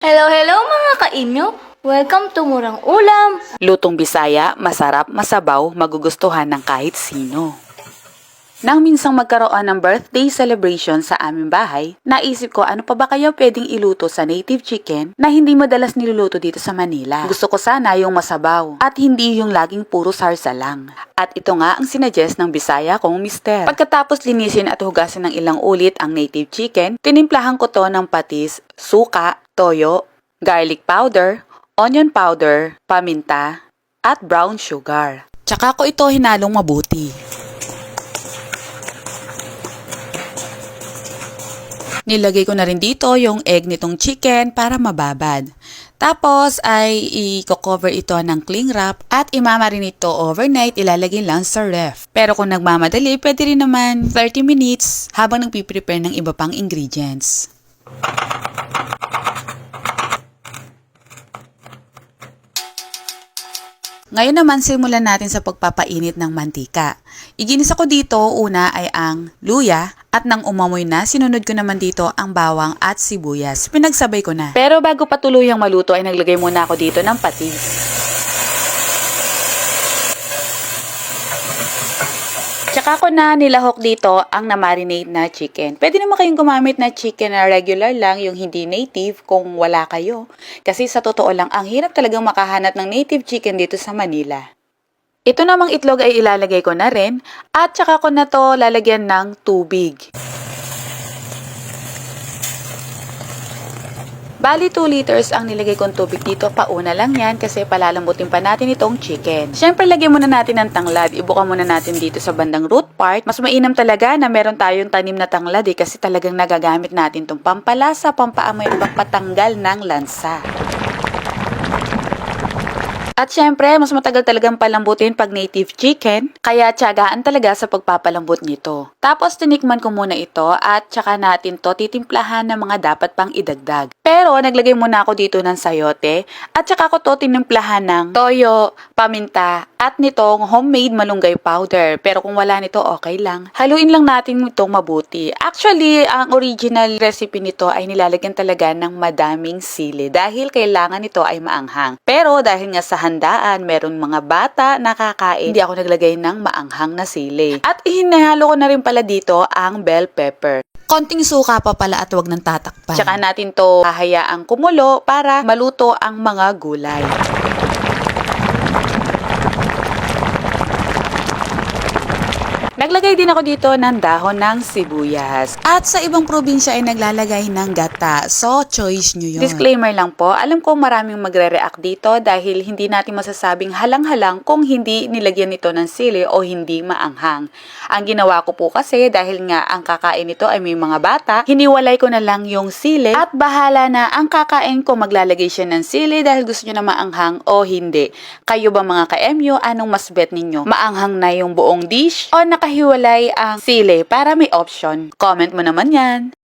Hello, hello mga kainyo! Welcome to Murang Ulam! Lutong Bisaya, masarap, masabaw, magugustuhan ng kahit sino. Nang minsang magkaroon ng birthday celebration sa aming bahay, naisip ko ano pa ba kaya pwedeng iluto sa native chicken na hindi madalas niluluto dito sa Manila. Gusto ko sana yung masabaw at hindi yung laging puro sarsa lang. At ito nga ang sinuggest ng Bisaya kong mister. Pagkatapos linisin at hugasin ng ilang ulit ang native chicken, tinimplahan ko to ng patis, suka, toyo, garlic powder, onion powder, paminta, at brown sugar. Tsaka ko ito hinalong mabuti. Nilagay ko na rin dito yung egg nitong chicken para mababad. Tapos ay i-cover ito ng cling wrap at imamarinate ito overnight, ilalagay lang sa ref. Pero kung nagmamadali, pwede rin naman 30 minutes habang nagpiprepare ng iba pang ingredients. Ngayon naman, simulan natin sa pagpapainit ng mantika. Iginis ako dito, una ay ang luya at nang umamoy na, sinunod ko naman dito ang bawang at sibuyas. Pinagsabay ko na. Pero bago pa tuluyang maluto ay naglagay muna ako dito ng patis. Tsaka ko na nilahok dito ang na-marinate na chicken. Pwede naman kayong gumamit na chicken na regular lang, yung hindi native kung wala kayo. Kasi sa totoo lang, ang hirap talagang makahanap ng native chicken dito sa Manila. Ito namang itlog ay ilalagay ko na rin at tsaka ko na to lalagyan ng tubig. Bali 2 liters ang nilagay kong tubig dito, pauna lang yan kasi palalambutin pa natin itong chicken. Siyempre lagyan muna natin ng tanglad, ibuka muna natin dito sa bandang root part. Mas mainam talaga na meron tayong tanim na tanglad kasi talagang nagagamit natin itong pampalasa, pampaamoy at pampatanggal ng lansa. At syempre, mas matagal talagang palambutin pag native chicken, kaya tiyagaan talaga sa pagpapalambot nito. Tapos tinikman ko muna ito at tsaka natin to titimplahan ng mga dapat pang idagdag. Pero naglagay muna ako dito ng sayote at tsaka ko to tinimplahan ng toyo, paminta at nitong homemade malunggay powder. Pero kung wala nito, okay lang. Haluin lang natin ito mabuti. Actually, ang original recipe nito ay nilalagyan talaga ng madaming sili dahil kailangan nito ay maanghang. Pero dahil nga sa handaan, meron mga bata nakakain, hindi ako naglagay ng maanghang na sili. At hinahalo ko na rin pala dito ang bell pepper. Konting suka pa pala at wag nang tatakpan. Tsaka natin to hahayaang kumulo para maluto ang mga gulay. Naglagay din ako dito ng dahon ng sibuyas. At sa ibang probinsya ay naglalagay ng gata. So, choice nyo yun. Disclaimer lang po, alam ko maraming magre-react dito dahil hindi natin masasabing halang-halang kung hindi nilagyan nito ng sili o hindi maanghang. Ang ginawa ko po kasi dahil nga ang kakain nito ay may mga bata, hiniwalay ko na lang yung sili at bahala na ang kakain ko maglalagay siya ng sili dahil gusto nyo na maanghang o hindi. Kayo ba mga ka-MU, anong mas bet ninyo? Maanghang na yung buong dish o nakahiwalay ang sili para may option? Comment mo naman yan.